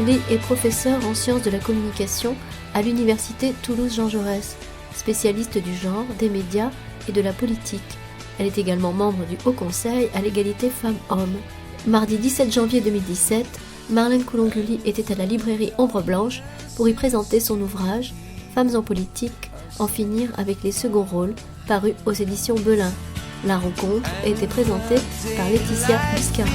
Coulonguli est professeure en sciences de la communication à l'université Toulouse-Jean Jaurès, spécialiste du genre, des médias et de la politique. Elle est également membre du Haut Conseil à l'égalité femmes-hommes. Mardi 17 janvier 2017, Marlène Coulonguli était à la librairie Ombre Blanche pour y présenter son ouvrage « Femmes en politique, en finir avec les seconds rôles » paru aux éditions Belin. La rencontre a été présentée par Laetitia Biscara.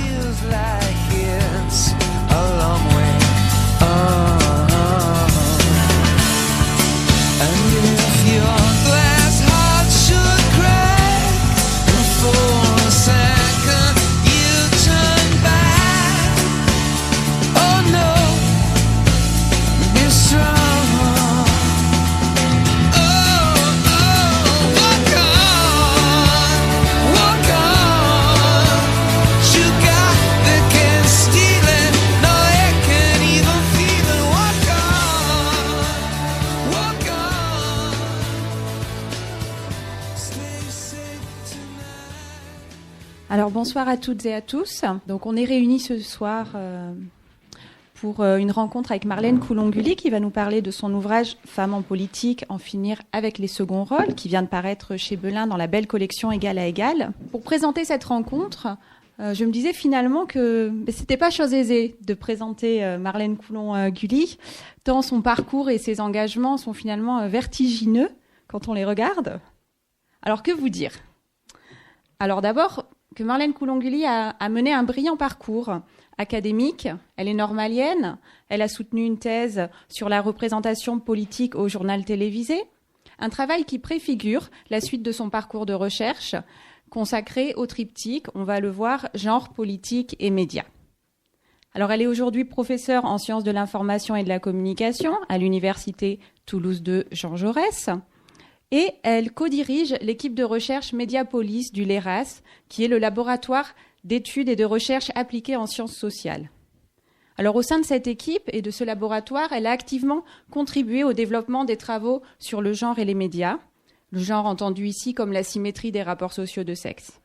Alors bonsoir à toutes et à tous. Donc on est réunis ce soir pour une rencontre avec Marlène Coulonguli qui va nous parler de son ouvrage « Femmes en politique, en finir avec les seconds rôles » qui vient de paraître chez Belin dans la belle collection Égal à Égal. Pour présenter cette rencontre, je me disais finalement que c'était pas chose aisée de présenter Marlène Coulonguli, tant son parcours et ses engagements sont finalement vertigineux quand on les regarde. Alors que vous dire ? Alors d'abord, que Marlène Coulonguli a mené un brillant parcours académique. Elle est normalienne. Elle a soutenu une thèse sur la représentation politique au journal télévisé. Un travail qui préfigure la suite de son parcours de recherche consacré au triptyque, on va le voir, genre, politique et médias. Alors, elle est aujourd'hui professeure en sciences de l'information et de la communication à l'université Toulouse 2 Jean Jaurès. Et elle co-dirige l'équipe de recherche Mediapolis du LERAS, qui est le laboratoire d'études et de recherche appliquées en sciences sociales. Alors au sein de cette équipe et de ce laboratoire, elle a activement contribué au développement des travaux sur le genre et les médias, le genre entendu ici comme la symétrie des rapports sociaux de sexe.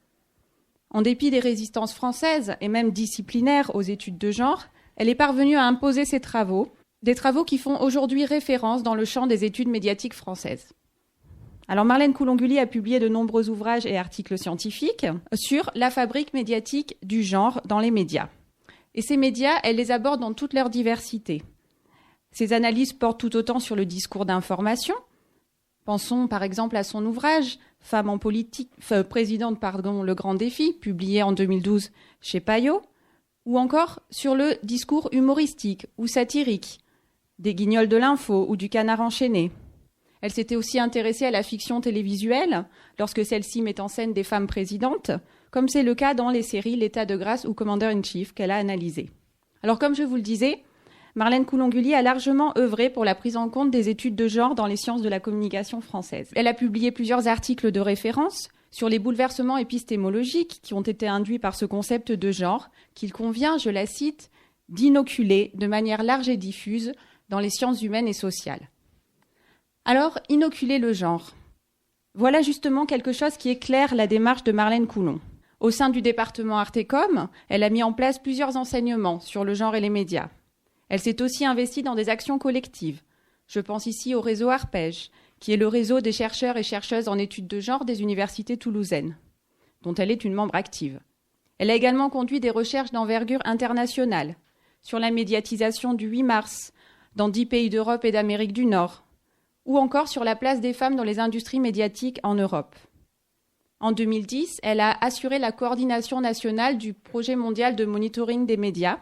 En dépit des résistances françaises et même disciplinaires aux études de genre, elle est parvenue à imposer ses travaux, des travaux qui font aujourd'hui référence dans le champ des études médiatiques françaises. Alors Marlène Coulonguli a publié de nombreux ouvrages et articles scientifiques sur la fabrique médiatique du genre dans les médias. Et ces médias, elle les aborde dans toute leur diversité. Ces analyses portent tout autant sur le discours d'information. Pensons par exemple à son ouvrage « Femmes en politique, présidente, le grand défi », publié en 2012 chez Payot, ou encore sur le discours humoristique ou satirique, des Guignols de l'info ou du Canard enchaîné. Elle s'était aussi intéressée à la fiction télévisuelle, lorsque celle-ci met en scène des femmes présidentes, comme c'est le cas dans les séries L'État de grâce ou Commander-in-Chief qu'elle a analysées. Alors comme je vous le disais, Marlène Coulonguli a largement œuvré pour la prise en compte des études de genre dans les sciences de la communication française. Elle a publié plusieurs articles de référence sur les bouleversements épistémologiques qui ont été induits par ce concept de genre, qu'il convient, je la cite, d'inoculer de manière large et diffuse dans les sciences humaines et sociales. Alors, inoculer le genre. Voilà justement quelque chose qui éclaire la démarche de Marlène Coulon. Au sein du département Artecom, elle a mis en place plusieurs enseignements sur le genre et les médias. Elle s'est aussi investie dans des actions collectives. Je pense ici au réseau Arpège, qui est le réseau des chercheurs et chercheuses en études de genre des universités toulousaines, dont elle est une membre active. Elle a également conduit des recherches d'envergure internationale sur la médiatisation du 8 mars dans 10 pays d'Europe et d'Amérique du Nord, ou encore sur la place des femmes dans les industries médiatiques en Europe. En 2010, elle a assuré la coordination nationale du projet mondial de monitoring des médias,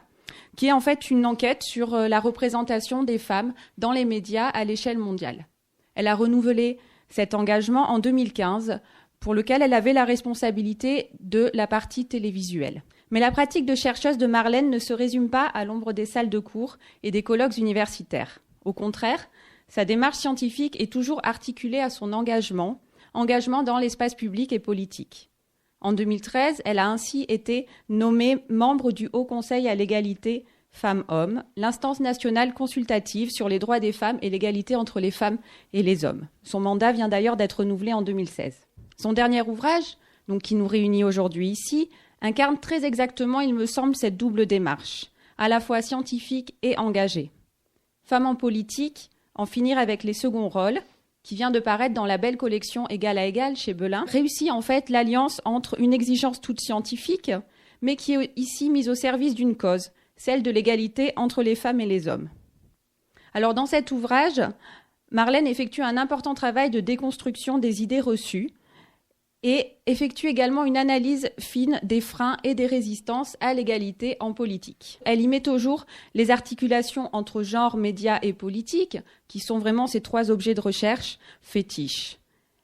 qui est en fait une enquête sur la représentation des femmes dans les médias à l'échelle mondiale. Elle a renouvelé cet engagement en 2015, pour lequel elle avait la responsabilité de la partie télévisuelle. Mais la pratique de chercheuse de Marlène ne se résume pas à l'ombre des salles de cours et des colloques universitaires. Au contraire, sa démarche scientifique est toujours articulée à son engagement dans l'espace public et politique. En 2013, elle a ainsi été nommée membre du Haut Conseil à l'égalité femmes-hommes, l'instance nationale consultative sur les droits des femmes et l'égalité entre les femmes et les hommes. Son mandat vient d'ailleurs d'être renouvelé en 2016. Son dernier ouvrage, donc qui nous réunit aujourd'hui ici, incarne très exactement, il me semble, cette double démarche. à la fois scientifique et engagée. Femme en politique, en finir avec les seconds rôles, qui vient de paraître dans la belle collection Égal à égal chez Belin, réussit en fait l'alliance entre une exigence toute scientifique, mais qui est ici mise au service d'une cause, celle de l'égalité entre les femmes et les hommes. Alors dans cet ouvrage, Marlène effectue un important travail de déconstruction des idées reçues et effectue également une analyse fine des freins et des résistances à l'égalité en politique. Elle y met au jour les articulations entre genre, médias et politique, qui sont vraiment ces trois objets de recherche fétiches.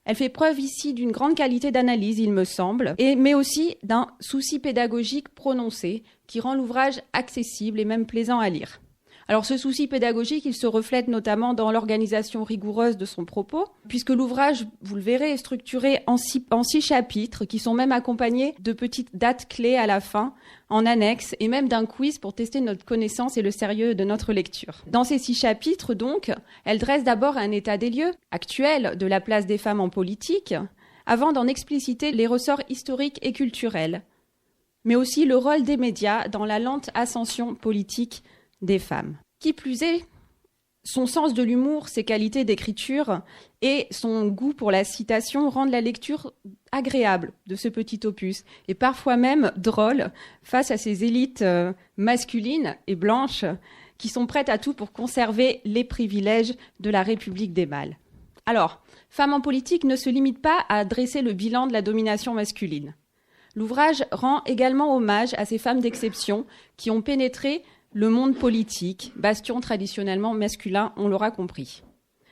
Elle fait preuve ici d'une grande qualité d'analyse, il me semble, mais aussi d'un souci pédagogique prononcé qui rend l'ouvrage accessible et même plaisant à lire. Alors ce souci pédagogique, il se reflète notamment dans l'organisation rigoureuse de son propos, puisque l'ouvrage, vous le verrez, est structuré en six chapitres qui sont même accompagnés de petites dates clés à la fin, en annexe, et même d'un quiz pour tester notre connaissance et le sérieux de notre lecture. Dans ces 6 chapitres, donc, elle dresse d'abord un état des lieux actuel de la place des femmes en politique, avant d'en expliciter les ressorts historiques et culturels, mais aussi le rôle des médias dans la lente ascension politique des femmes. Qui plus est, son sens de l'humour, ses qualités d'écriture et son goût pour la citation rendent la lecture agréable de ce petit opus et parfois même drôle face à ces élites masculines et blanches qui sont prêtes à tout pour conserver les privilèges de la République des mâles. Alors, Femmes en politique ne se limite pas à dresser le bilan de la domination masculine. L'ouvrage rend également hommage à ces femmes d'exception qui ont pénétré le monde politique, bastion traditionnellement masculin, on l'aura compris.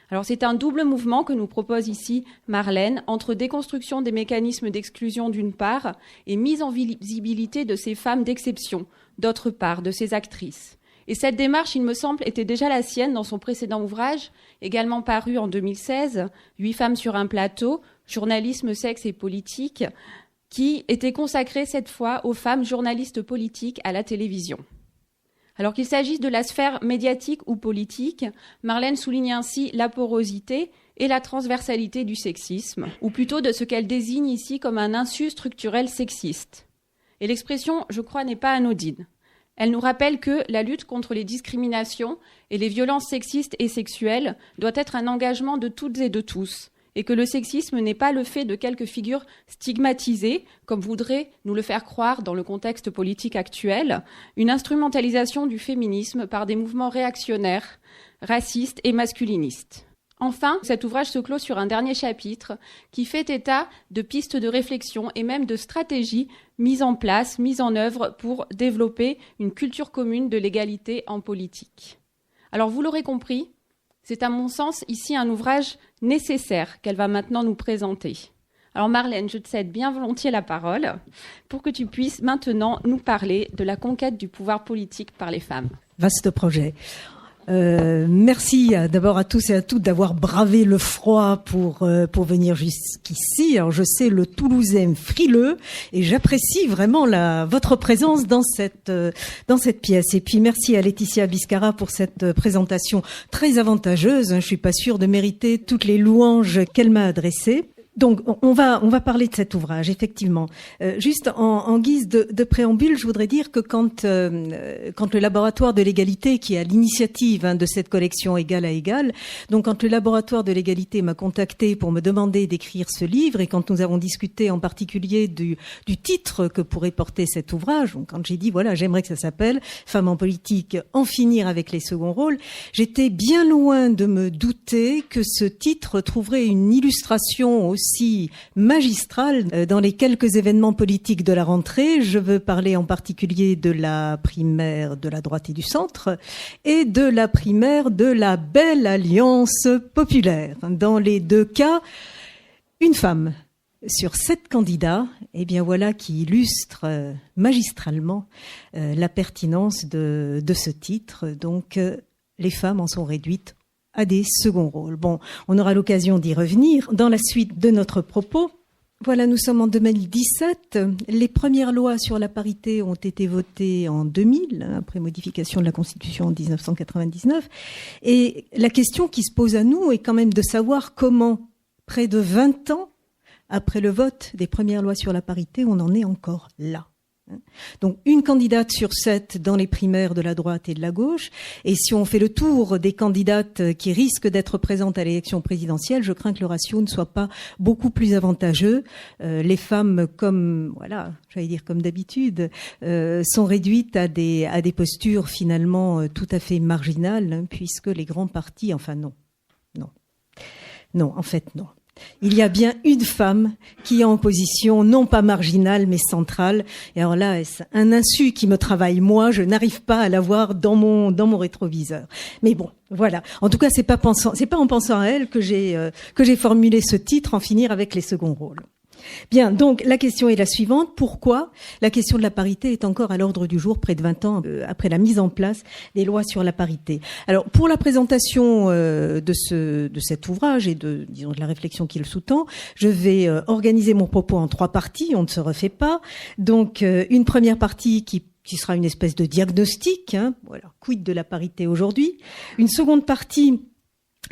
Alors c'est un double mouvement que nous propose ici Marlène, entre déconstruction des mécanismes d'exclusion d'une part et mise en visibilité de ces femmes d'exception, d'autre part, de ces actrices. Et cette démarche, il me semble, était déjà la sienne dans son précédent ouvrage, également paru en 2016, 8 femmes sur un plateau, journalisme, sexe et politique, qui était consacré cette fois aux femmes journalistes politiques à la télévision. Alors qu'il s'agisse de la sphère médiatique ou politique, Marlène souligne ainsi la porosité et la transversalité du sexisme, ou plutôt de ce qu'elle désigne ici comme un insu structurel sexiste. Et l'expression, je crois, n'est pas anodine. Elle nous rappelle que la lutte contre les discriminations et les violences sexistes et sexuelles doit être un engagement de toutes et de tous, et que le sexisme n'est pas le fait de quelques figures stigmatisées, comme voudrait nous le faire croire dans le contexte politique actuel, une instrumentalisation du féminisme par des mouvements réactionnaires, racistes et masculinistes. Enfin, cet ouvrage se clôt sur un dernier chapitre qui fait état de pistes de réflexion et même de stratégies mises en place, mises en œuvre pour développer une culture commune de l'égalité en politique. Alors vous l'aurez compris, c'est à mon sens ici un ouvrage nécessaire qu'elle va maintenant nous présenter. Alors Marlène, je te cède bien volontiers la parole pour que tu puisses maintenant nous parler de la conquête du pouvoir politique par les femmes. Vaste projet. Merci d'abord à tous et à toutes d'avoir bravé le froid pour venir jusqu'ici. Alors je sais le Toulousain frileux et j'apprécie vraiment votre présence dans cette pièce. Et puis merci à Laetitia Biscara pour cette présentation très avantageuse. Je suis pas sûre de mériter toutes les louanges qu'elle m'a adressées. Donc, on va parler de cet ouvrage, effectivement. Juste en guise de préambule, je voudrais dire que quand le laboratoire de l'égalité, qui est à l'initiative de cette collection Égal à égal, donc quand le laboratoire de l'égalité m'a contacté pour me demander d'écrire ce livre, et quand nous avons discuté en particulier du titre que pourrait porter cet ouvrage, donc quand j'ai dit voilà, j'aimerais que ça s'appelle Femmes en politique, en finir avec les seconds rôles, j'étais bien loin de me douter que ce titre trouverait une illustration aussi magistrale dans les quelques événements politiques de la rentrée. Je veux parler en particulier de la primaire de la droite et du centre et de la primaire de la belle alliance populaire. Dans les deux cas, une femme sur 7 candidats, et bien voilà qui illustre magistralement la pertinence de ce titre. Donc, les femmes en sont réduites à des seconds rôles. Bon, on aura l'occasion d'y revenir dans la suite de notre propos. Voilà, nous sommes en 2017. Les premières lois sur la parité ont été votées en 2000, après modification de la Constitution en 1999. Et la question qui se pose à nous est quand même de savoir comment, près de 20 ans après le vote des premières lois sur la parité, on en est encore là. Donc une candidate sur 7 dans les primaires de la droite et de la gauche. Et si on fait le tour des candidates qui risquent d'être présentes à l'élection présidentielle, je crains que le ratio ne soit pas beaucoup plus avantageux. Les femmes, comme d'habitude, sont réduites à des postures finalement tout à fait marginales, puisque les grands partis, non, en fait non. Il y a bien une femme qui est en position non pas marginale mais centrale. Et alors là, c'est un insu qui me travaille moi. Je n'arrive pas à la voir dans mon rétroviseur. Mais bon, voilà. En tout cas, c'est pas en pensant à elle que j'ai formulé ce titre, En finir avec les seconds rôles. Bien, donc la question est la suivante. Pourquoi la question de la parité est encore à l'ordre du jour près de 20 ans après la mise en place des lois sur la parité? Alors, pour la présentation de cet ouvrage et de la réflexion qui le sous-tend, je vais organiser mon propos en 3 parties. On ne se refait pas. Donc, une première partie qui sera une espèce de diagnostic. Voilà, quid de la parité aujourd'hui. Une seconde partie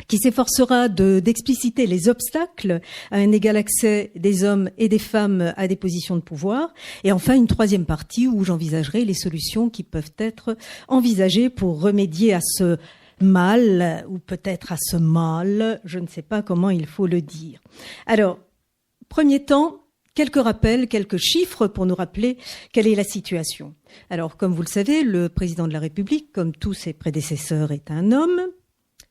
qui s'efforcera d'expliciter les obstacles à un égal accès des hommes et des femmes à des positions de pouvoir. Et enfin, une troisième partie où j'envisagerai les solutions qui peuvent être envisagées pour remédier à ce mal, ou peut-être à ce mal, je ne sais pas comment il faut le dire. Alors, premier temps, quelques rappels, quelques chiffres pour nous rappeler quelle est la situation. Alors, comme vous le savez, le président de la République, comme tous ses prédécesseurs, est un homme.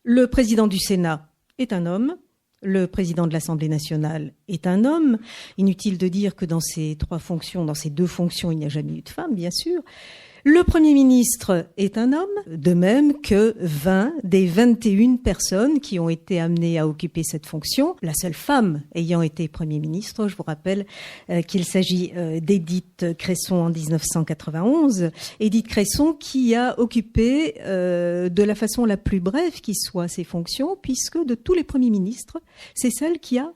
Le président du Sénat est un homme, le président de l'Assemblée nationale est un homme. Inutile de dire que dans ces 2 fonctions, il n'y a jamais eu de femme, bien sûr. Le Premier ministre est un homme, de même que 20 des 21 personnes qui ont été amenées à occuper cette fonction. La seule femme ayant été Premier ministre, je vous rappelle qu'il s'agit d'Édith Cresson en 1991. Édith Cresson qui a occupé de la façon la plus brève qui soit ces fonctions, puisque de tous les premiers ministres, c'est celle qui a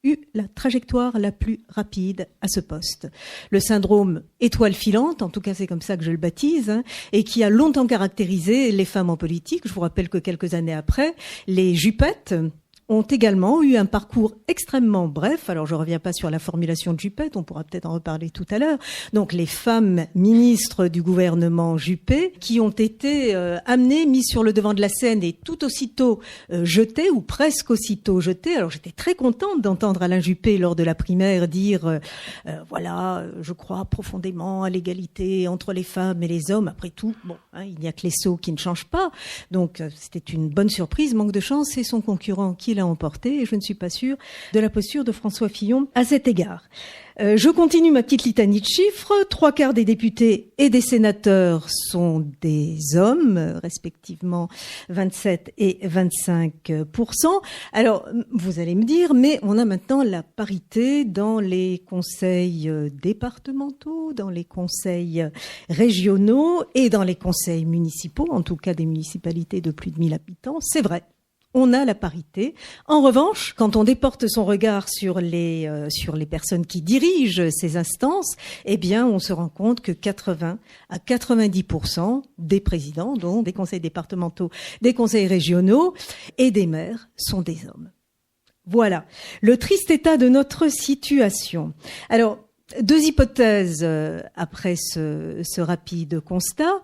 eu la trajectoire la plus rapide à ce poste. Le syndrome étoile filante, en tout cas c'est comme ça que je le baptise, et qui a longtemps caractérisé les femmes en politique. Je vous rappelle que quelques années après, les Jupettes ont également eu un parcours extrêmement bref. Alors, je ne reviens pas sur la formulation de Juppé, on pourra peut-être en reparler tout à l'heure. Donc, les femmes ministres du gouvernement Juppé qui ont été amenées, mises sur le devant de la scène et tout aussitôt jetées, ou presque aussitôt jetées. Alors, j'étais très contente d'entendre Alain Juppé, lors de la primaire, dire voilà, je crois profondément à l'égalité entre les femmes et les hommes. Après tout, bon, il n'y a que les sots qui ne changent pas. Donc, c'était une bonne surprise. Manque de chance, c'est son concurrent qui l'a emporté, et je ne suis pas sûre de la posture de François Fillon à cet égard. Je continue ma petite litanie de chiffres. 3/4 des députés et des sénateurs sont des hommes, respectivement 27 et 25%. Alors, vous allez me dire, mais on a maintenant la parité dans les conseils départementaux, dans les conseils régionaux et dans les conseils municipaux, en tout cas des municipalités de plus de 1000 habitants. C'est vrai. On a la parité. En revanche, quand on déporte son regard sur les personnes qui dirigent ces instances, eh bien, on se rend compte que 80 à 90% des présidents, donc des conseils départementaux, des conseils régionaux et des maires sont des hommes. Voilà le triste état de notre situation. Alors, 2 hypothèses après ce rapide constat.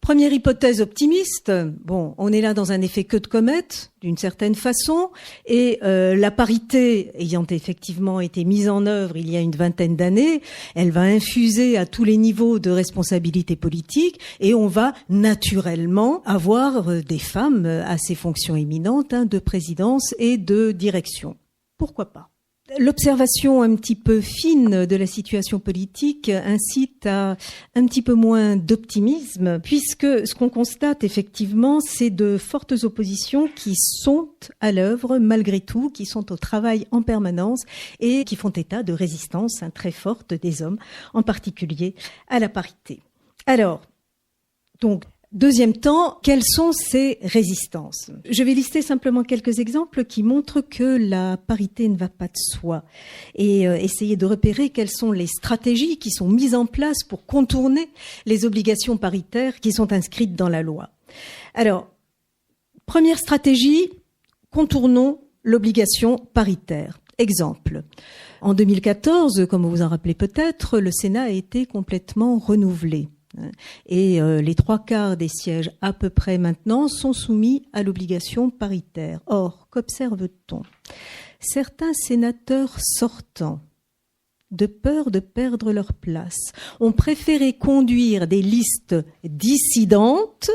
Première hypothèse optimiste, bon, on est là dans un effet queue de comète, d'une certaine façon, et la parité ayant effectivement été mise en œuvre il y a une vingtaine d'années, elle va infuser à tous les niveaux de responsabilité politique, et on va naturellement avoir des femmes à ces fonctions éminentes, de présidence et de direction. Pourquoi pas ? L'observation un petit peu fine de la situation politique incite à un petit peu moins d'optimisme, puisque ce qu'on constate effectivement, c'est de fortes oppositions qui sont à l'œuvre malgré tout, qui sont au travail en permanence et qui font état de résistance très forte des hommes, en particulier à la parité. Alors, donc, deuxième temps, quelles sont ces résistances ? Je vais lister simplement quelques exemples qui montrent que la parité ne va pas de soi et essayer de repérer quelles sont les stratégies qui sont mises en place pour contourner les obligations paritaires qui sont inscrites dans la loi. Alors, première stratégie, contournons l'obligation paritaire. Exemple. En 2014, comme vous vous en rappelez peut-être, le Sénat a été complètement renouvelé. Et les 3/4 des sièges à peu près maintenant sont soumis à l'obligation paritaire. Or, qu'observe-t-on ? Certains sénateurs sortants, de peur de perdre leur place, ont préféré conduire des listes dissidentes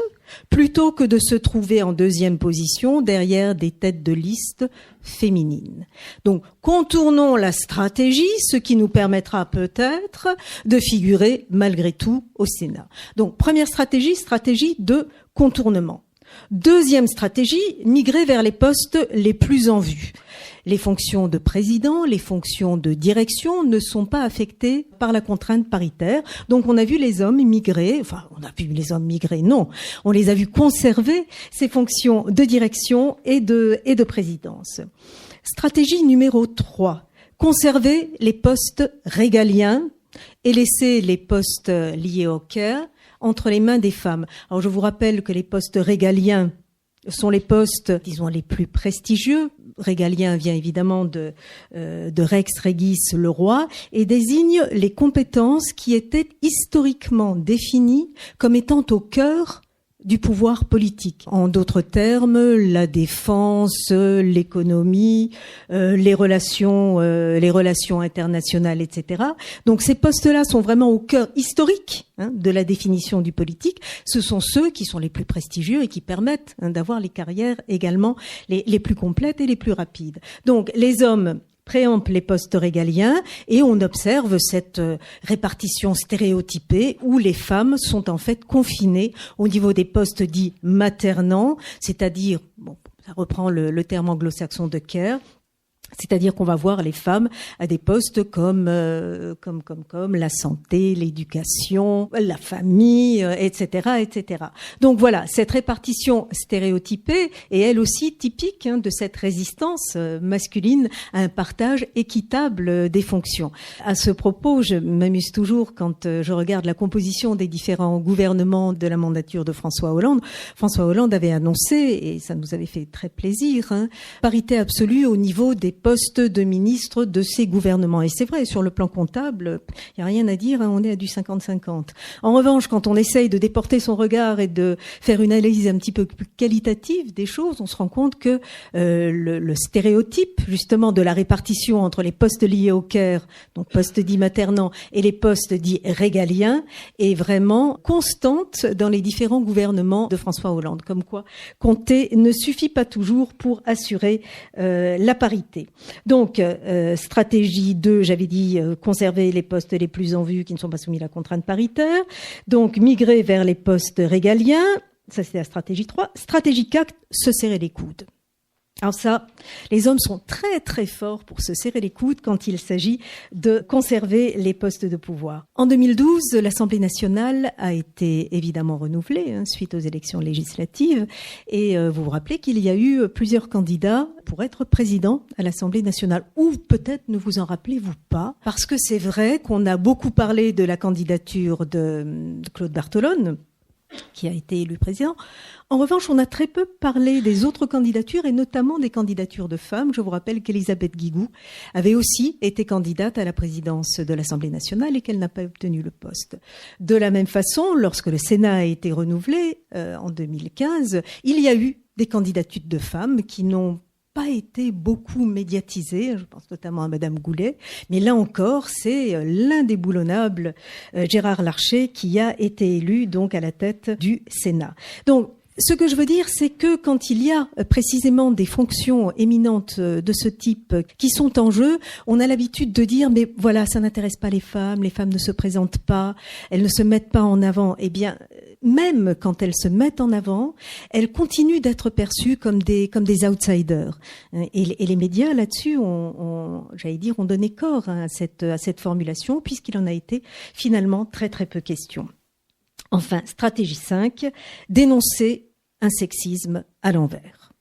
plutôt que de se trouver en deuxième position derrière des têtes de liste féminines. Donc, contournons la stratégie, ce qui nous permettra peut-être de figurer malgré tout au Sénat. Donc, première stratégie de contournement. Deuxième stratégie, migrer vers les postes les plus en vue. Les fonctions de président, les fonctions de direction ne sont pas affectées par la contrainte paritaire. Donc on a vu les hommes migrer, non, on les a vus conserver ces fonctions de direction et de présidence. Stratégie numéro 3, conserver les postes régaliens et laisser les postes liés au care entre les mains des femmes. Alors je vous rappelle que les postes régaliens sont les postes, disons, les plus prestigieux. Régalien vient évidemment de Rex Regis, le roi, et désigne les compétences qui étaient historiquement définies comme étant au cœur du pouvoir politique. En d'autres termes, la défense, l'économie, les relations internationales, etc. Donc ces postes-là sont vraiment au cœur historique de la définition du politique. Ce sont ceux qui sont les plus prestigieux et qui permettent d'avoir les carrières également les plus complètes et les plus rapides. Donc les hommes préemptent les postes régaliens et on observe cette répartition stéréotypée où les femmes sont en fait confinées au niveau des postes dits maternants, c'est-à-dire, bon, ça reprend le terme anglo-saxon de care, c'est-à-dire qu'on va voir les femmes à des postes comme la santé, l'éducation, la famille, etc., etc. Donc voilà, cette répartition stéréotypée est elle aussi typique de cette résistance masculine à un partage équitable des fonctions. À ce propos, je m'amuse toujours quand je regarde la composition des différents gouvernements de la mandature de François Hollande. François Hollande avait annoncé, et ça nous avait fait très plaisir, parité absolue au niveau des postes de ministres de ces gouvernements. Et c'est vrai, sur le plan comptable, il n'y a rien à dire, on est à du 50-50. En revanche, quand on essaye de déporter son regard et de faire une analyse un petit peu plus qualitative des choses, on se rend compte que le stéréotype, justement, de la répartition entre les postes liés au care, donc postes dits maternants, et les postes dits régaliens, est vraiment constante dans les différents gouvernements de François Hollande. Comme quoi, compter ne suffit pas toujours pour assurer la parité. Donc, stratégie 2, j'avais dit conserver les postes les plus en vue qui ne sont pas soumis à la contrainte paritaire. Donc, migrer vers les postes régaliens, ça c'était la stratégie 3. Stratégie 4, se serrer les coudes. Alors ça, les hommes sont très très forts pour se serrer les coudes quand il s'agit de conserver les postes de pouvoir. En 2012, l'Assemblée nationale a été évidemment renouvelée suite aux élections législatives et vous vous rappelez qu'il y a eu plusieurs candidats pour être président à l'Assemblée nationale. Ou peut-être ne vous en rappelez-vous pas, parce que c'est vrai qu'on a beaucoup parlé de la candidature de Claude Barthelone, qui a été élu président. En revanche, on a très peu parlé des autres candidatures et notamment des candidatures de femmes. Je vous rappelle qu'Elisabeth Guigou avait aussi été candidate à la présidence de l'Assemblée nationale et qu'elle n'a pas obtenu le poste. De la même façon, lorsque le Sénat a été renouvelé en 2015, il y a eu des candidatures de femmes qui n'ont pas été beaucoup médiatisée, je pense notamment à Madame Goulet, mais là encore, c'est l'indéboulonnable Gérard Larcher qui a été élu donc à la tête du Sénat. Donc, ce que je veux dire, c'est que quand il y a précisément des fonctions éminentes de ce type qui sont en jeu, on a l'habitude de dire, mais voilà, ça n'intéresse pas les femmes ne se présentent pas, elles ne se mettent pas en avant. Eh bien, même quand elles se mettent en avant, elles continuent d'être perçues comme des outsiders. Et les médias, là-dessus, ont donné corps à cette formulation, puisqu'il en a été finalement très très peu question. Enfin, stratégie 5, dénoncer un sexisme à l'envers.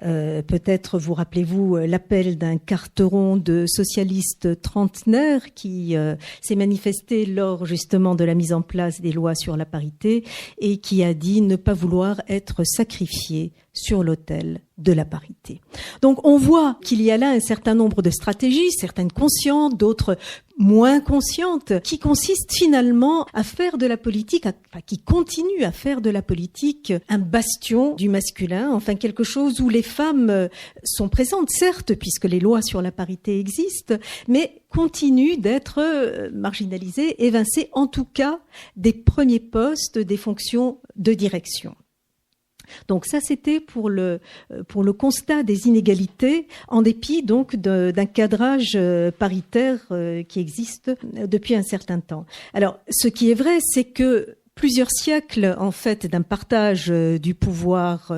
Peut-être vous rappelez-vous l'appel d'un carteron de socialistes trentenaires qui s'est manifesté lors justement de la mise en place des lois sur la parité et qui a dit ne pas vouloir être sacrifié sur l'autel de la parité. Donc on voit qu'il y a là un certain nombre de stratégies, certaines conscientes, d'autres moins conscientes, qui consistent finalement à faire de la politique, qui continuent à faire de la politique un bastion du masculin, enfin quelque chose où les femmes sont présentes, certes, puisque les lois sur la parité existent, mais continuent d'être marginalisées, évincées, en tout cas des premiers postes, des fonctions de direction. Donc ça, c'était pour le constat des inégalités, en dépit donc d'un cadrage paritaire qui existe depuis un certain temps. Alors, ce qui est vrai, c'est que plusieurs siècles, en fait, d'un partage du pouvoir,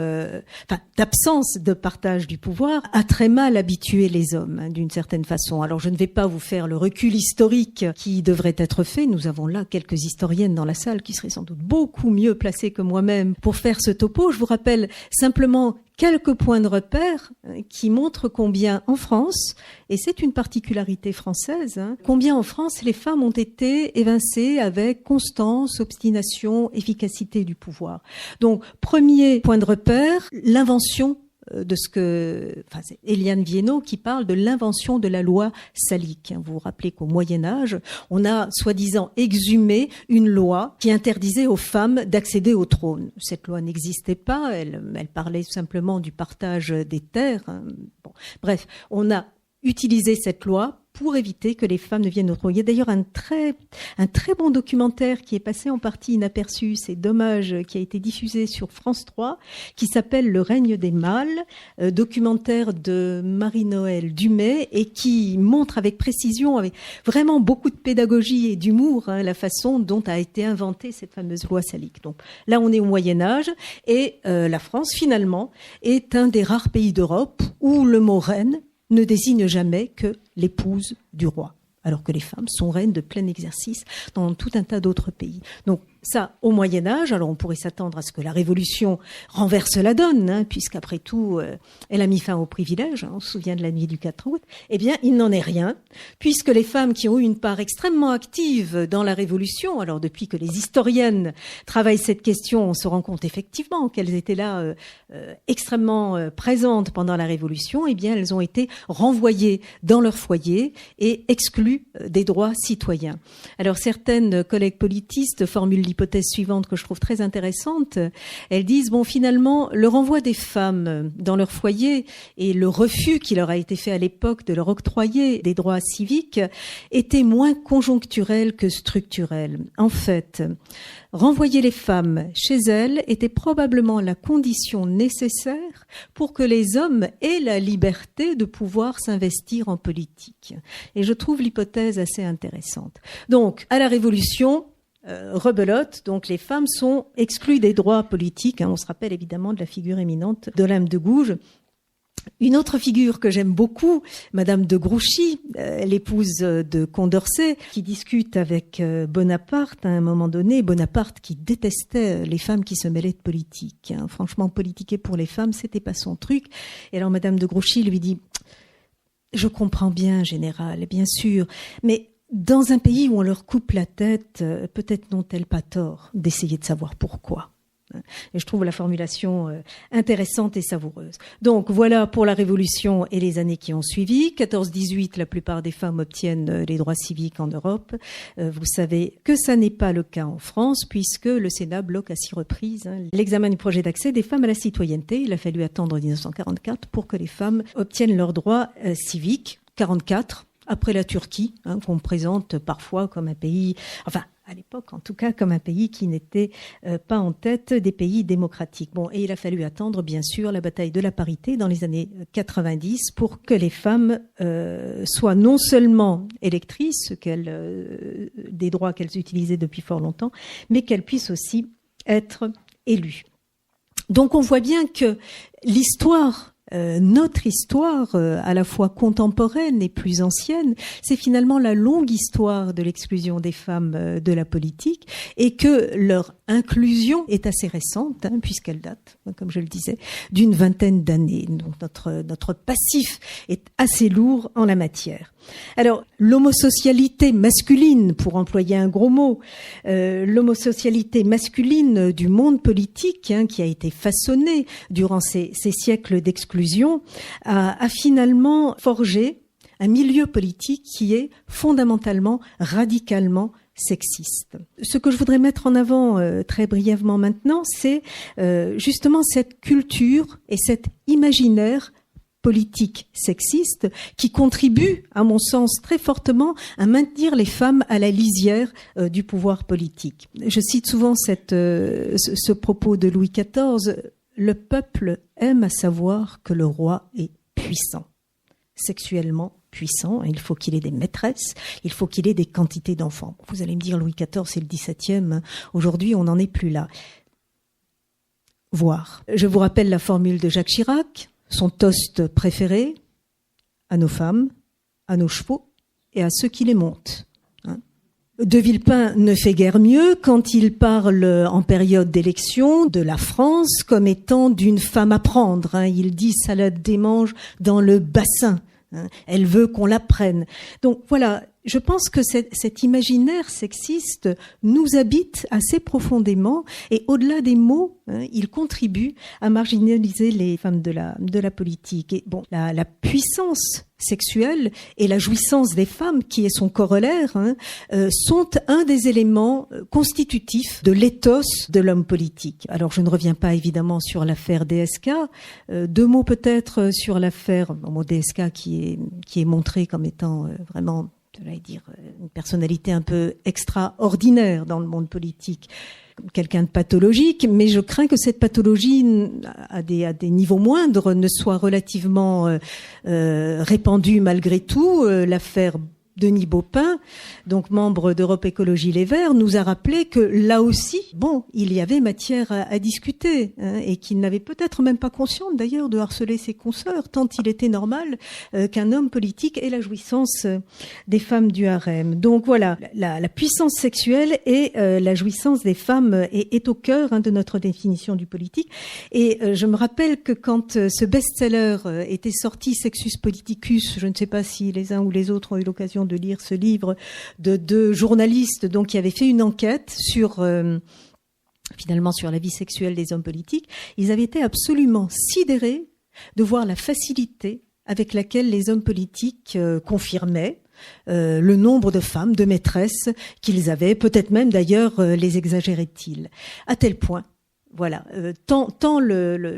d'absence de partage du pouvoir, a très mal habitué les hommes, d'une certaine façon. Alors, je ne vais pas vous faire le recul historique qui devrait être fait. Nous avons là quelques historiennes dans la salle qui seraient sans doute beaucoup mieux placées que moi-même pour faire ce topo. Je vous rappelle simplement quelques points de repère qui montrent combien en France, et c'est une particularité française, combien en France les femmes ont été évincées avec constance, obstination, efficacité du pouvoir. Donc, premier point de repère, l'invention de ce que, c'est Éliane Viennot qui parle de l'invention de la loi salique. Vous vous rappelez qu'au Moyen-Âge, on a soi-disant exhumé une loi qui interdisait aux femmes d'accéder au trône. Cette loi n'existait pas, elle parlait simplement du partage des terres. Bon, bref, on a utilisé cette loi pour éviter que les femmes ne viennent au trône. Il y a d'ailleurs un très bon documentaire qui est passé en partie inaperçu, c'est dommage, qui a été diffusé sur France 3, qui s'appelle Le règne des mâles, documentaire de Marie-Noëlle Dumay, et qui montre avec précision, avec vraiment beaucoup de pédagogie et d'humour, la façon dont a été inventée cette fameuse loi salique. Donc là, on est au Moyen-Âge, et la France, finalement, est un des rares pays d'Europe où le mot reine ne désigne jamais que l'épouse du roi, alors que les femmes sont reines de plein exercice dans tout un tas d'autres pays. Donc ça, au Moyen-Âge, alors on pourrait s'attendre à ce que la Révolution renverse la donne, puisqu'après tout, elle a mis fin aux privilèges, on se souvient de la nuit du 4 août. Eh bien, il n'en est rien, puisque les femmes qui ont eu une part extrêmement active dans la Révolution, alors depuis que les historiennes travaillent cette question, on se rend compte effectivement qu'elles étaient là extrêmement présentes pendant la Révolution, eh bien, elles ont été renvoyées dans leur foyer et exclues des droits citoyens. Alors, certaines collègues politistes formulent l'hypothèse suivante que je trouve très intéressante. Elles disent, finalement, le renvoi des femmes dans leur foyer et le refus qui leur a été fait à l'époque de leur octroyer des droits civiques était moins conjoncturel que structurel. En fait, renvoyer les femmes chez elles était probablement la condition nécessaire pour que les hommes aient la liberté de pouvoir s'investir en politique. Et je trouve l'hypothèse assez intéressante. Donc, à la Révolution, rebelote, donc les femmes sont exclues des droits politiques. On se rappelle évidemment de la figure éminente d'Olympe de Gouges. Une autre figure que j'aime beaucoup, Madame de Grouchy, l'épouse de Condorcet, qui discute avec Bonaparte à un moment donné. Bonaparte qui détestait les femmes qui se mêlaient de politique. Franchement, politiquer pour les femmes, c'était pas son truc. Et alors Madame de Grouchy lui dit « Je comprends bien, général, bien sûr, mais dans un pays où on leur coupe la tête, peut-être n'ont-elles pas tort d'essayer de savoir pourquoi. » Et je trouve la formulation intéressante et savoureuse. Donc voilà pour la Révolution et les années qui ont suivi. 14-18, la plupart des femmes obtiennent les droits civiques en Europe. Vous savez que ça n'est pas le cas en France, puisque le Sénat bloque à 6 reprises l'examen du projet d'accès des femmes à la citoyenneté. Il a fallu attendre 1944 pour que les femmes obtiennent leurs droits civiques. 44, après la Turquie, qu'on présente parfois comme un pays... à l'époque, en tout cas, comme un pays qui n'était pas en tête des pays démocratiques. Et il a fallu attendre, bien sûr, la bataille de la parité dans les années 90 pour que les femmes soient non seulement électrices, des droits qu'elles utilisaient depuis fort longtemps, mais qu'elles puissent aussi être élues. Donc on voit bien que l'histoire... notre histoire, à la fois contemporaine et plus ancienne, c'est finalement la longue histoire de l'exclusion des femmes de la politique, et que leur inclusion est assez récente, puisqu'elle date, comme je le disais, d'une 20aine d'années. Donc notre passif est assez lourd en la matière. Alors, l'homosocialité masculine, pour employer un gros mot, l'homosocialité masculine du monde politique, qui a été façonnée durant ces siècles d'exclusion, a finalement forgé un milieu politique qui est fondamentalement, radicalement sexiste. Ce que je voudrais mettre en avant très brièvement maintenant, c'est justement cette culture et cet imaginaire politique sexiste qui contribue, à mon sens, très fortement à maintenir les femmes à la lisière du pouvoir politique. Je cite souvent ce propos de Louis XIV, « Le peuple aime à savoir que le roi est puissant, sexuellement puissant, il faut qu'il ait des maîtresses, il faut qu'il ait des quantités d'enfants. » Vous allez me dire, Louis XIV, c'est le XVIIe, aujourd'hui on n'en est plus là. Voir. Je vous rappelle la formule de Jacques Chirac, son toast préféré, à nos femmes, à nos chevaux et à ceux qui les montent. De Villepin ne fait guère mieux quand il parle en période d'élection de la France comme étant d'une femme à prendre. Il dit « ça la démange dans le bassin ». Elle veut qu'on la prenne. Donc voilà, je pense que cet imaginaire sexiste nous habite assez profondément et au-delà des mots, il contribue à marginaliser les femmes de la politique. Et bon, la puissance sexuelle et la jouissance des femmes, qui est son corollaire, sont un des éléments constitutifs de l'éthos de l'homme politique. Alors je ne reviens pas évidemment sur l'affaire DSK, deux mots peut-être sur l'affaire DSK qui est montrée comme étant vraiment, j'allais dire, une personnalité un peu extraordinaire dans le monde politique, quelqu'un de pathologique, mais je crains que cette pathologie à des niveaux moindres ne soit relativement répandue malgré tout. L'affaire Denis Baupin, donc membre d'Europe Écologie Les Verts, nous a rappelé que là aussi, il y avait matière à discuter, et qu'il n'avait peut-être même pas conscience d'ailleurs de harceler ses consoeurs, tant il était normal qu'un homme politique ait la jouissance des femmes du harem. Donc voilà, la puissance sexuelle et la jouissance des femmes est au cœur de notre définition du politique. Et je me rappelle que quand ce best-seller était sorti, Sexus Politicus, je ne sais pas si les uns ou les autres ont eu l'occasion de lire ce livre de deux journalistes donc qui avaient fait une enquête sur finalement sur la vie sexuelle des hommes politiques. Ils avaient été absolument sidérés de voir la facilité avec laquelle les hommes politiques confirmaient le nombre de femmes, de maîtresses qu'ils avaient, peut-être même d'ailleurs les exagéraient-ils, à tel point. Voilà, tant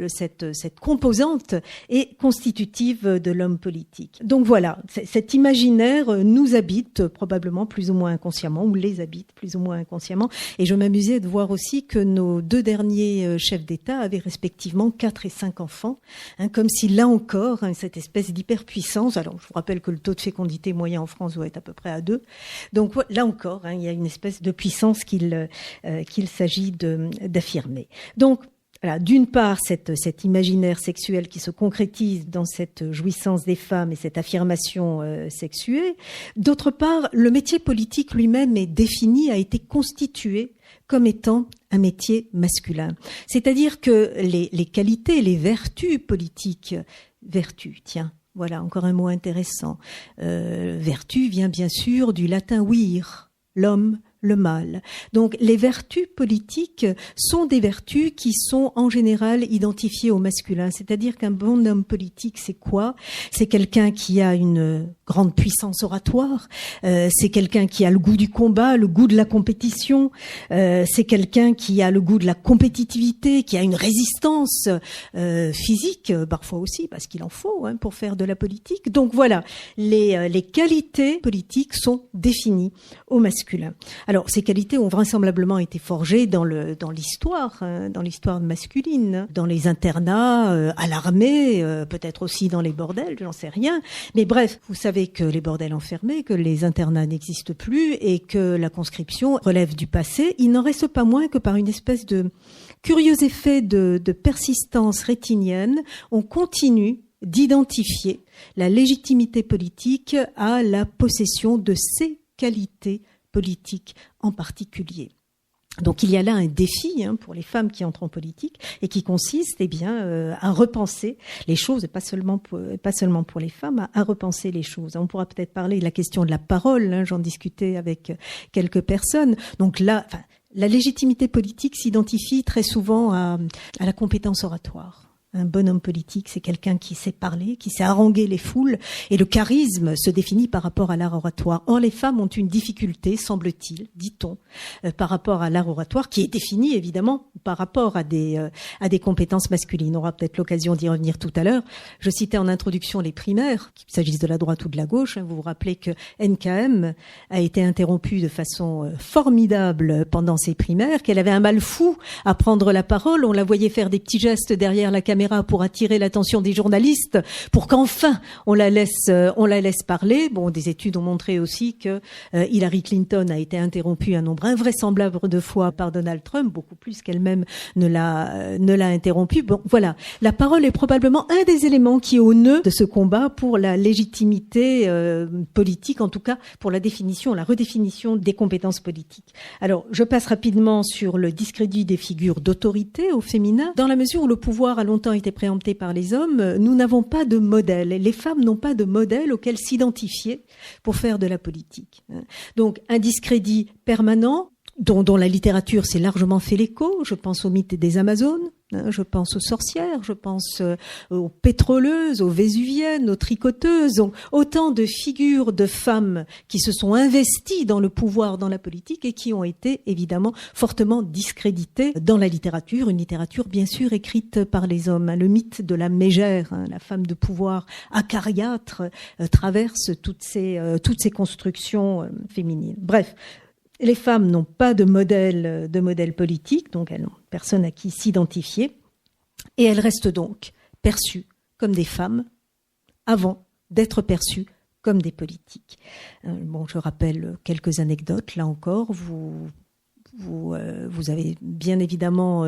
cette composante est constitutive de l'homme politique. Donc voilà, cet imaginaire nous habite probablement plus ou moins inconsciemment, ou les habite plus ou moins inconsciemment. Et je m'amusais de voir aussi que nos deux derniers chefs d'État avaient respectivement 4 et 5 enfants, comme si là encore, cette espèce d'hyperpuissance, alors je vous rappelle que le taux de fécondité moyen en France doit être à peu près à 2, donc là encore, il y a une espèce de puissance qu'il s'agit d'affirmer. Donc, voilà, d'une part, cet imaginaire sexuel qui se concrétise dans cette jouissance des femmes et cette affirmation sexuée. D'autre part, le métier politique lui-même est défini, a été constitué comme étant un métier masculin. C'est-à-dire que les qualités, les vertus politiques, voilà, encore un mot intéressant. Vertu vient bien sûr du latin vir, l'homme, le mal. Donc les vertus politiques sont des vertus qui sont en général identifiées au masculin. C'est-à-dire qu'un bon homme politique, c'est quoi ? C'est quelqu'un qui a une grande puissance oratoire, c'est quelqu'un qui a le goût du combat, le goût de la compétition, c'est quelqu'un qui a le goût de la compétitivité, qui a une résistance physique, parfois aussi, parce qu'il en faut pour faire de la politique. Donc voilà, les qualités politiques sont définies au masculin. Alors, ces qualités ont vraisemblablement été forgées dans l'histoire masculine, dans les internats, à l'armée, peut-être aussi dans les bordels, j'en sais rien. Mais bref, vous savez que les bordels ont fermé, que les internats n'existent plus et que la conscription relève du passé. Il n'en reste pas moins que par une espèce de curieux effet de persistance rétinienne, on continue d'identifier la légitimité politique à la possession de ces qualités politique en particulier. Donc il y a là un défi pour les femmes qui entrent en politique et qui consiste à repenser les choses, et pas seulement pour les femmes, à repenser les choses. On pourra peut-être parler de la question de la parole, j'en discutais avec quelques personnes. Donc là, la légitimité politique s'identifie très souvent à la compétence oratoire. Un bon homme politique, c'est quelqu'un qui sait parler, qui sait haranguer les foules, et le charisme se définit par rapport à l'art oratoire. Or, les femmes ont une difficulté, semble-t-il, dit-on, par rapport à l'art oratoire, qui est défini évidemment par rapport à des compétences masculines. On aura peut-être l'occasion d'y revenir tout à l'heure. Je citais en introduction les primaires, qu'il s'agisse de la droite ou de la gauche. Vous vous rappelez que NKM a été interrompue de façon formidable pendant ces primaires, qu'elle avait un mal fou à prendre la parole. On la voyait faire des petits gestes derrière la caméra pour attirer l'attention des journalistes, pour qu'enfin on la laisse parler. Bon, des études ont montré aussi que Hillary Clinton a été interrompue un nombre invraisemblable de fois par Donald Trump, beaucoup plus qu'elle-même ne l'a interrompue. Bon, voilà. La parole est probablement un des éléments qui est au nœud de ce combat pour la légitimité politique, en tout cas pour la redéfinition des compétences politiques. Alors, je passe rapidement sur le discrédit des figures d'autorité au féminin. Dans la mesure où le pouvoir a longtemps été préempté par les hommes, nous n'avons pas de modèle. Les femmes n'ont pas de modèle auquel s'identifier pour faire de la politique. Donc, un discrédit permanent dont la littérature s'est largement fait l'écho. Je pense au mythe des Amazones, je pense aux sorcières, je pense aux pétroleuses, aux vésuviennes, aux tricoteuses. Donc, autant de figures de femmes qui se sont investies dans le pouvoir, dans la politique, et qui ont été évidemment fortement discréditées dans la littérature, une littérature bien sûr écrite par les hommes. Le mythe de la mégère, la femme de pouvoir acariâtre, traverse toutes ces constructions féminines. Bref. Les femmes n'ont pas de modèle politique, donc elles n'ont personne à qui s'identifier, et elles restent donc perçues comme des femmes avant d'être perçues comme des politiques. Bon, je rappelle quelques anecdotes, là encore, vous avez bien évidemment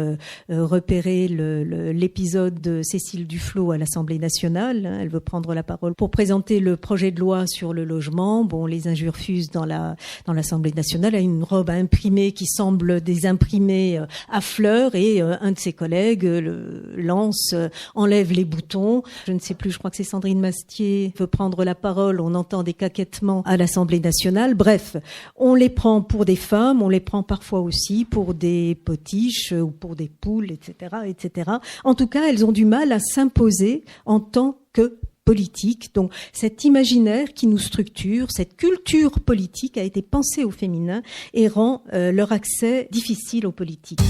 repéré l'épisode de Cécile Duflot à l'Assemblée nationale. Elle veut prendre la parole pour présenter le projet de loi sur le logement. Bon, les injures fusent dans l'Assemblée nationale. Elle a une robe à imprimer qui semble des imprimés à fleurs, et un de ses collègues enlève les boutons. Je ne sais plus, je crois que c'est Sandrine Mastier veut prendre la parole. On entend des caquettements à l'Assemblée nationale. Bref, on les prend pour des femmes, on les prend parfois aussi pour des potiches ou pour des poules, etc., etc. En tout cas, elles ont du mal à s'imposer en tant que politique. Donc, cet imaginaire qui nous structure, cette culture politique a été pensée au féminin et rend leur accès difficile aux politiques.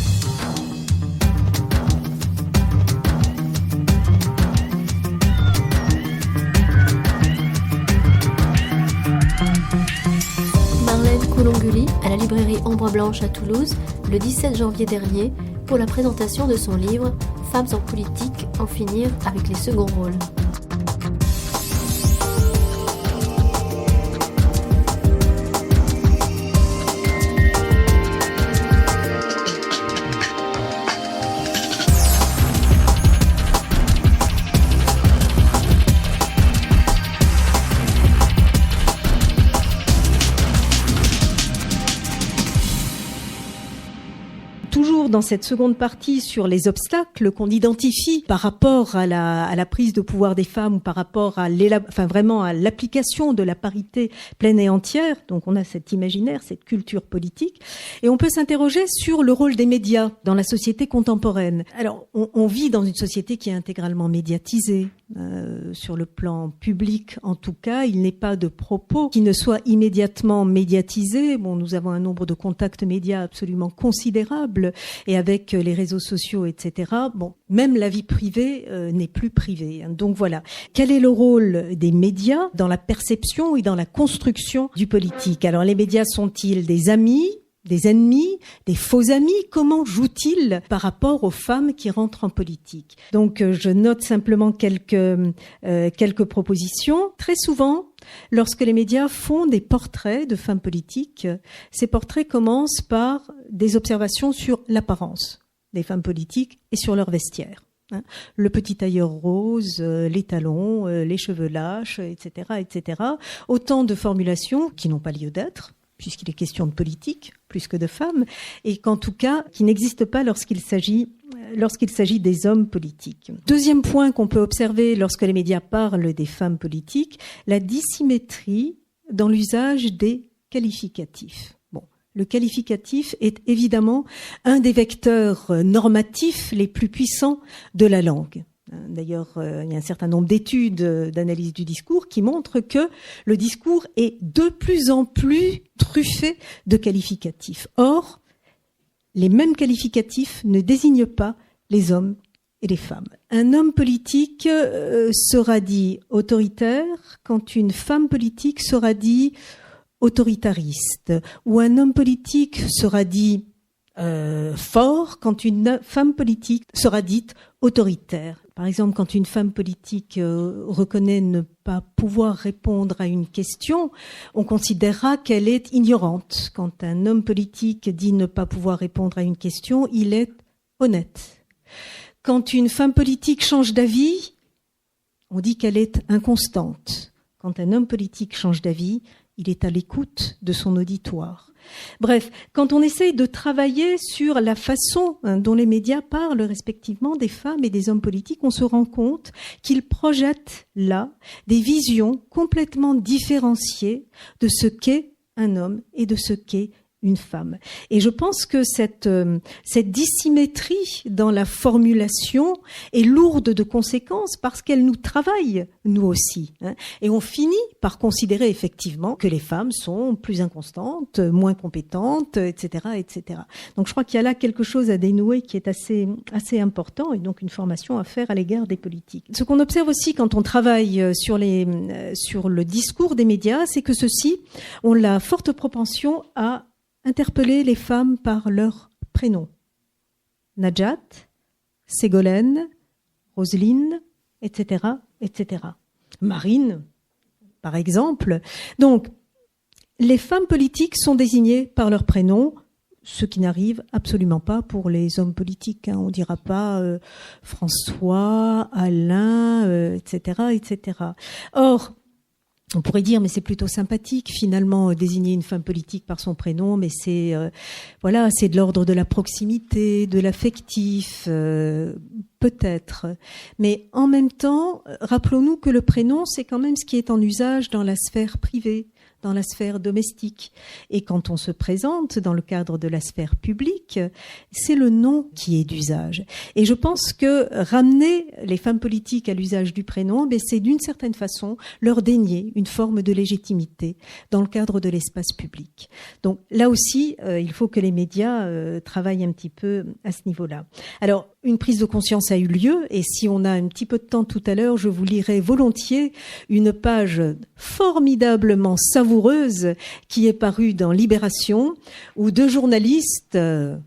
Coulonguli à la librairie Ombre Blanche à Toulouse le 17 janvier dernier pour la présentation de son livre « Femmes en politique, en finir avec les seconds rôles ». Dans cette seconde partie sur les obstacles qu'on identifie par rapport à la prise de pouvoir des femmes, ou par rapport à vraiment à l'application de la parité pleine et entière. Donc on a cet imaginaire, cette culture politique, et on peut s'interroger sur le rôle des médias dans la société contemporaine. Alors on vit dans une société qui est intégralement médiatisée. Sur le plan public, en tout cas, il n'est pas de propos qui ne soient immédiatement médiatisés. Bon, nous avons un nombre de contacts médias absolument considérable, et avec les réseaux sociaux, etc. Bon, même la vie privée n'est plus privée. Donc voilà. Quel est le rôle des médias dans la perception et dans la construction du politique? Alors, les médias sont-ils des amis, des ennemis, des faux amis? Comment jouent-ils par rapport aux femmes qui rentrent en politique? Donc, je note simplement quelques propositions. Très souvent, lorsque les médias font des portraits de femmes politiques, ces portraits commencent par des observations sur l'apparence des femmes politiques et sur leur vestiaire. Le petit tailleur rose, les talons, les cheveux lâches, etc., etc. Autant de formulations qui n'ont pas lieu d'être, puisqu'il est question de politique plus que de femmes, et qu'en tout cas, qui n'existe pas lorsqu'il s'agit des hommes politiques. Deuxième point qu'on peut observer lorsque les médias parlent des femmes politiques, la dissymétrie dans l'usage des qualificatifs. Le qualificatif est évidemment un des vecteurs normatifs les plus puissants de la langue. D'ailleurs, il y a un certain nombre d'études d'analyse du discours qui montrent que le discours est de plus en plus truffé de qualificatifs. Or, les mêmes qualificatifs ne désignent pas les hommes et les femmes. Un homme politique sera dit autoritaire quand une femme politique sera dit autoritariste, ou un homme politique sera dit fort quand une femme politique sera dite autoritaire. Par exemple, quand une femme politique reconnaît ne pas pouvoir répondre à une question, on considérera qu'elle est ignorante. Quand un homme politique dit ne pas pouvoir répondre à une question, il est honnête. Quand une femme politique change d'avis, on dit qu'elle est inconstante. Quand un homme politique change d'avis, il est à l'écoute de son auditoire. Bref, quand on essaye de travailler sur la façon dont les médias parlent respectivement des femmes et des hommes politiques, on se rend compte qu'ils projettent là des visions complètement différenciées de ce qu'est un homme et de ce qu'est une femme. Et je pense que cette dissymétrie dans la formulation est lourde de conséquences parce qu'elle nous travaille, nous aussi. Et on finit par considérer effectivement que les femmes sont plus inconstantes, moins compétentes, etc., etc. Donc je crois qu'il y a là quelque chose à dénouer qui est assez important et donc une formation à faire à l'égard des politiques. Ce qu'on observe aussi quand on travaille sur le discours des médias, c'est que ceux-ci ont la forte propension à interpeller les femmes par leur prénom. Najat, Ségolène, Roselyne, etc., etc. Marine, par exemple. Donc, les femmes politiques sont désignées par leur prénom, ce qui n'arrive absolument pas pour les hommes politiques. On ne dira pas François, Alain, etc., etc. Or, on pourrait dire, mais c'est plutôt sympathique, finalement, désigner une femme politique par son prénom, mais c'est de l'ordre de la proximité, de l'affectif, peut-être. Mais en même temps, rappelons-nous que le prénom, c'est quand même ce qui est en usage dans la sphère privée, dans la sphère domestique. Et quand on se présente dans le cadre de la sphère publique, c'est le nom qui est d'usage. Et je pense que ramener les femmes politiques à l'usage du prénom, c'est d'une certaine façon leur dénier une forme de légitimité dans le cadre de l'espace public. Donc là aussi, il faut que les médias travaillent un petit peu à ce niveau-là. Alors, une prise de conscience a eu lieu, et si on a un petit peu de temps tout à l'heure, je vous lirai volontiers une page formidablement savoureuse qui est parue dans Libération, où deux journalistes,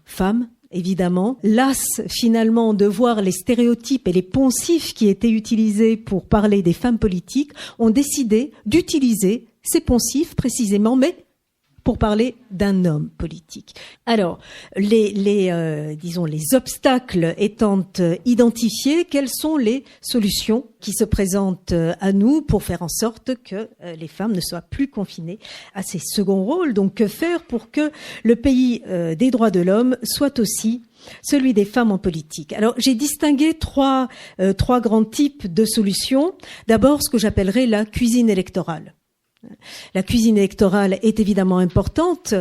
femmes, évidemment, las finalement de voir les stéréotypes et les poncifs qui étaient utilisés pour parler des femmes politiques, ont décidé d'utiliser ces poncifs précisément, mais pour parler d'un homme politique. Alors, les obstacles étant identifiés, quelles sont les solutions qui se présentent à nous pour faire en sorte que les femmes ne soient plus confinées à ces seconds rôles? Donc, que faire pour que le pays des droits de l'homme soit aussi celui des femmes en politique? Alors, j'ai distingué trois grands types de solutions. D'abord, ce que j'appellerais la cuisine électorale. La cuisine électorale est évidemment importante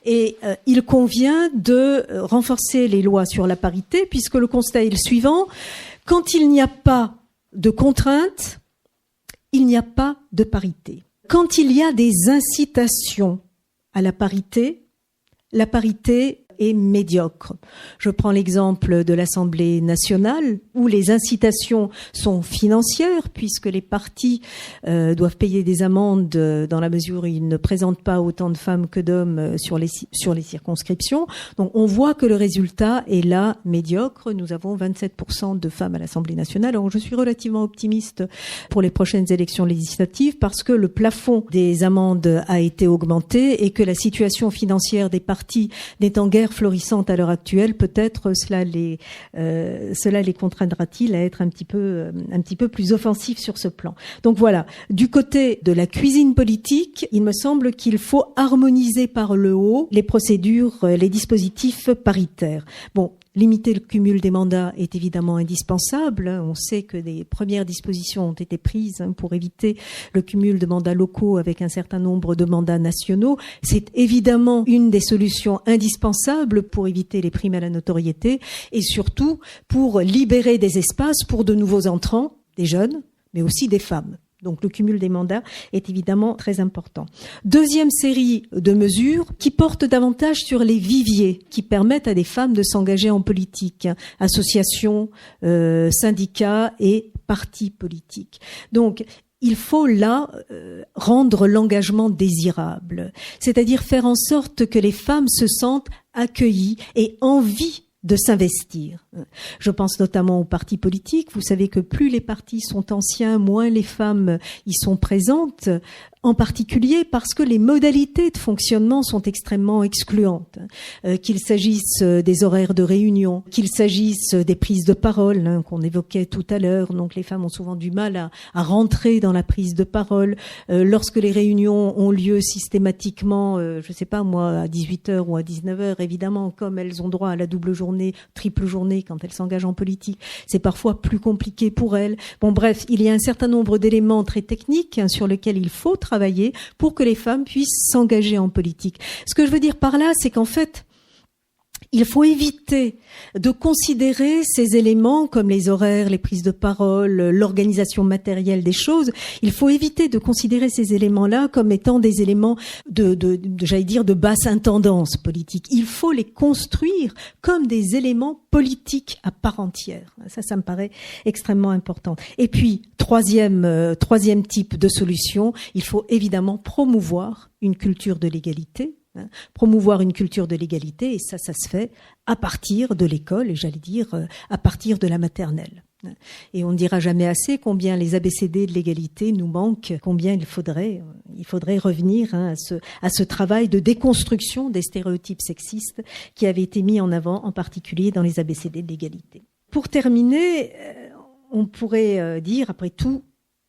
et il convient de renforcer les lois sur la parité, puisque le constat est le suivant: quand il n'y a pas de contraintes, il n'y a pas de parité. Quand il y a des incitations à la parité est médiocre. Je prends l'exemple de l'Assemblée nationale où les incitations sont financières puisque les partis doivent payer des amendes dans la mesure où ils ne présentent pas autant de femmes que d'hommes sur les circonscriptions. Donc on voit que le résultat est là médiocre. Nous avons 27% de femmes à l'Assemblée nationale. Alors je suis relativement optimiste pour les prochaines élections législatives parce que le plafond des amendes a été augmenté et que la situation financière des partis n'est en guère guerre florissante à l'heure actuelle, peut-être cela les contraindra-t-il à être un petit peu plus offensifs sur ce plan. Donc voilà, du côté de la cuisine politique, il me semble qu'il faut harmoniser par le haut les procédures, les dispositifs paritaires. Bon, limiter le cumul des mandats est évidemment indispensable. On sait que des premières dispositions ont été prises pour éviter le cumul de mandats locaux avec un certain nombre de mandats nationaux. C'est évidemment une des solutions indispensables pour éviter les primes à la notoriété et surtout pour libérer des espaces pour de nouveaux entrants, des jeunes, mais aussi des femmes. Donc le cumul des mandats est évidemment très important. Deuxième série de mesures qui portent davantage sur les viviers, qui permettent à des femmes de s'engager en politique, associations, syndicats et partis politiques. Donc il faut là rendre l'engagement désirable, c'est-à-dire faire en sorte que les femmes se sentent accueillies et envie de s'investir. Je pense notamment aux partis politiques. Vous savez que plus les partis sont anciens, moins les femmes y sont présentes, en particulier parce que les modalités de fonctionnement sont extrêmement excluantes. Qu'il s'agisse des horaires de réunion, qu'il s'agisse des prises de parole qu'on évoquait tout à l'heure. Donc les femmes ont souvent du mal à rentrer dans la prise de parole. Lorsque les réunions ont lieu systématiquement, je sais pas moi, à 18h ou à 19h, évidemment, comme elles ont droit à la double journée, triple journée quand elles s'engagent en politique, c'est parfois plus compliqué pour elles. Bon bref, il y a un certain nombre d'éléments très techniques sur lesquels il faut travailler pour que les femmes puissent s'engager en politique. Ce que je veux dire par là, c'est qu'en fait, il faut éviter de considérer ces éléments comme les horaires, les prises de parole, l'organisation matérielle des choses. Il faut éviter de considérer ces éléments-là comme étant des éléments j'allais dire, de basse intendance politique. Il faut les construire comme des éléments politiques à part entière. Ça me paraît extrêmement important. Et puis, troisième type de solution, il faut évidemment promouvoir une culture de l'égalité. Promouvoir une culture de l'égalité, et ça se fait à partir de l'école, et j'allais dire à partir de la maternelle. Et on ne dira jamais assez combien les ABCD de l'égalité nous manquent, combien il faudrait revenir à ce travail de déconstruction des stéréotypes sexistes qui avait été mis en avant, en particulier dans les ABCD de l'égalité. Pour terminer, on pourrait dire, après tout,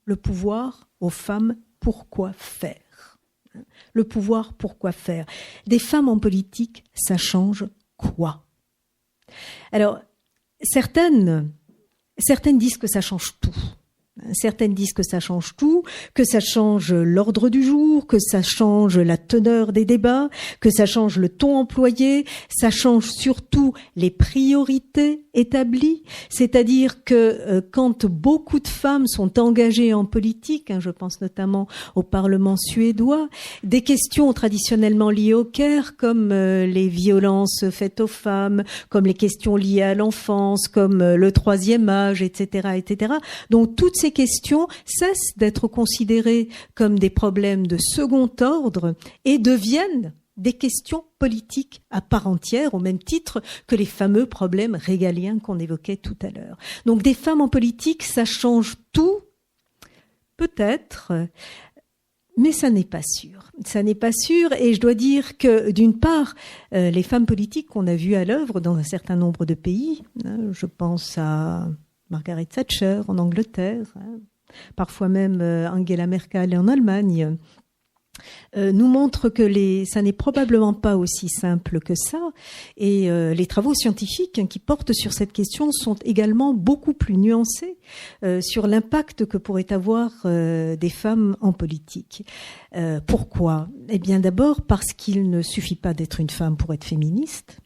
le pouvoir aux femmes, pourquoi faire ? Le pouvoir, pourquoi faire ? Des femmes en politique, ça change quoi ? Alors, certaines disent que ça change tout. Certaines disent que ça change tout, que ça change l'ordre du jour, que ça change la teneur des débats, que ça change le ton employé, ça change surtout les priorités établies. C'est-à-dire que quand beaucoup de femmes sont engagées en politique, je pense notamment au Parlement suédois, des questions traditionnellement liées au care, comme les violences faites aux femmes, comme les questions liées à l'enfance, comme le troisième âge, etc., etc. Donc toutes ces questions cessent d'être considérées comme des problèmes de second ordre et deviennent des questions politiques à part entière, au même titre que les fameux problèmes régaliens qu'on évoquait tout à l'heure. Donc des femmes en politique, ça change tout, peut-être, mais ça n'est pas sûr. Ça n'est pas sûr, et je dois dire que, d'une part, les femmes politiques qu'on a vues à l'œuvre dans un certain nombre de pays, je pense à Margaret Thatcher en Angleterre, parfois même Angela Merkel en Allemagne, nous montrent que ça n'est probablement pas aussi simple que ça, et les travaux scientifiques qui portent sur cette question sont également beaucoup plus nuancés sur l'impact que pourraient avoir des femmes en politique. Pourquoi ? Eh bien d'abord parce qu'il ne suffit pas d'être une femme pour être féministe.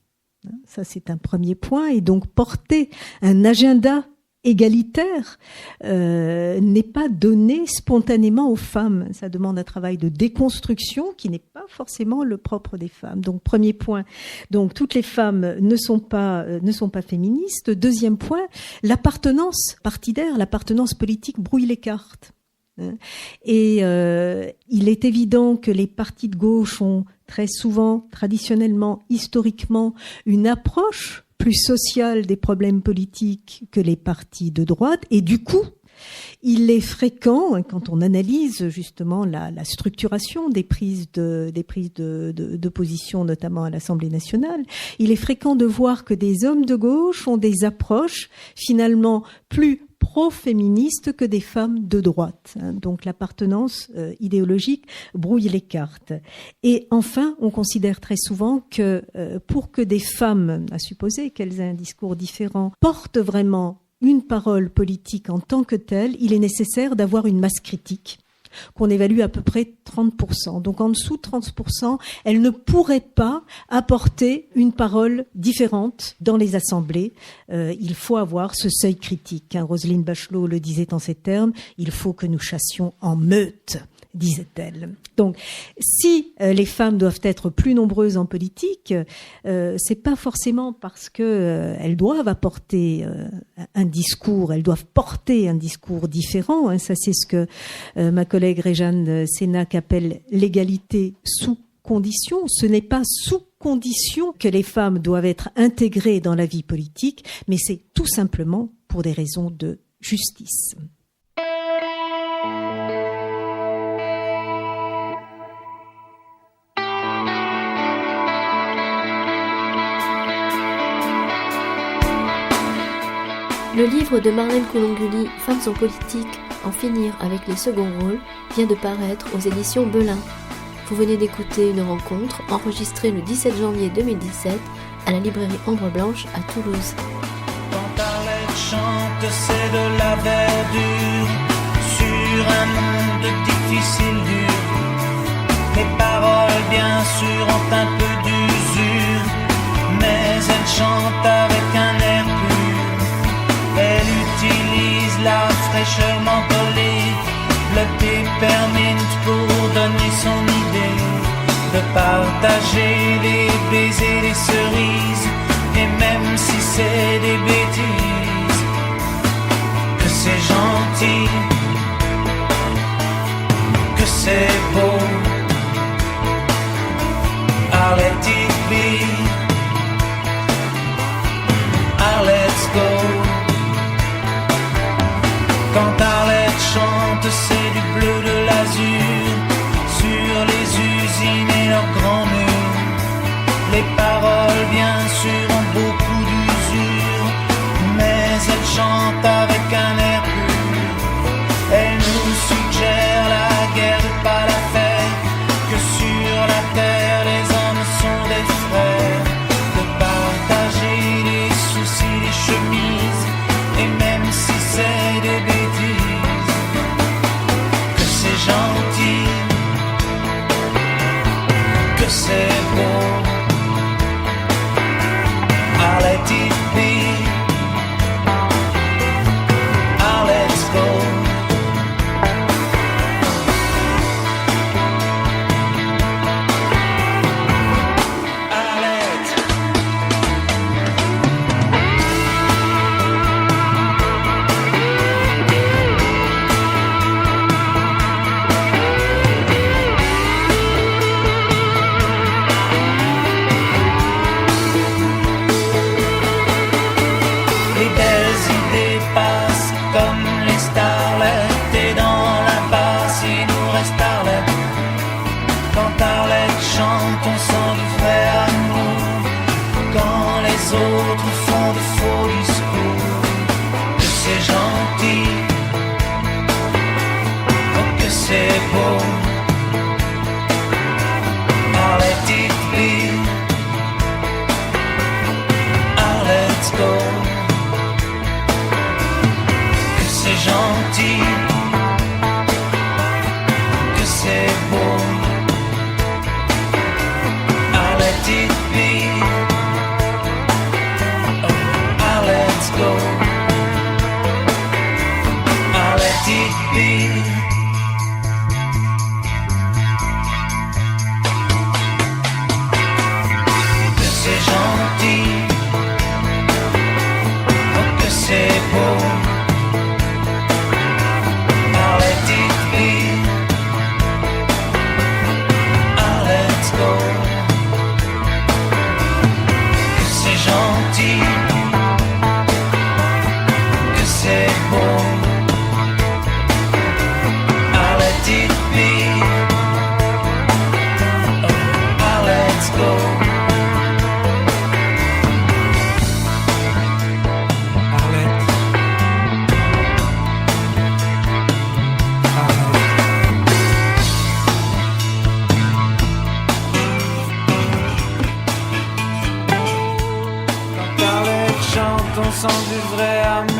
Ça c'est un premier point, et donc porter un agenda égalitaire n'est pas donné spontanément aux femmes. Ça demande un travail de déconstruction qui n'est pas forcément le propre des femmes. Donc premier point, donc toutes les femmes ne sont pas féministes. Deuxième point, l'appartenance partidaire, l'appartenance politique brouille les cartes. Et il est évident que les partis de gauche ont très souvent, traditionnellement, historiquement, une approche plus sociale des problèmes politiques que les partis de droite, et du coup, Il est fréquent, quand on analyse justement la structuration des prises de position, notamment à l'Assemblée nationale, il est fréquent de voir que des hommes de gauche ont des approches finalement plus pro-féministes que des femmes de droite. Donc l'appartenance idéologique brouille les cartes. Et enfin, on considère très souvent que pour que des femmes, à supposer qu'elles aient un discours différent, portent vraiment une parole politique en tant que telle, il est nécessaire d'avoir une masse critique qu'on évalue à peu près 30%. Donc en dessous de 30%, elle ne pourrait pas apporter une parole différente dans les assemblées. Il faut avoir ce seuil critique. Roselyne Bachelot le disait en ces termes, il faut que nous chassions en meute, disait-elle. Donc, si les femmes doivent être plus nombreuses en politique, c'est pas forcément parce que elles doivent apporter un discours, elles doivent porter un discours différent. Ça, c'est ce que ma collègue Réjeanne Sénac appelle l'égalité sous condition. Ce n'est pas sous condition que les femmes doivent être intégrées dans la vie politique, mais c'est tout simplement pour des raisons de justice. Le livre de Marlène Coulonghuili, Femmes en politique, en finir avec les seconds rôles, vient de paraître aux éditions Belin. Vous venez d'écouter une rencontre enregistrée le 17 janvier 2017 à la librairie Ombre Blanche à Toulouse. Quand Arlette chante, c'est de la verdure sur un monde difficile dur. Les paroles, bien sûr, ont un peu d'usure, mais elle chante avec un air pur. Elle utilise la fraîcheur mentholée, le peppermint pour donner son idée, de partager les baisers, les cerises, et même si c'est des bêtises, que c'est gentil, que c'est beau. Arlette it be, let's go. Quand Arlette chante, c'est du bleu de l'azur sur les usines et leurs grands murs. Les paroles, bien sûr, ont beaucoup d'usure, mais elle chante avec un air pur. Elle nous suggère la guerre, de pas la faire, que sur la terre les hommes sont des frères, de partager les soucis, les chemises, et même si c'est des bêtises, que c'est gentil, que c'est beau. I'll let it be, I'll let's go. sens du vrai amour.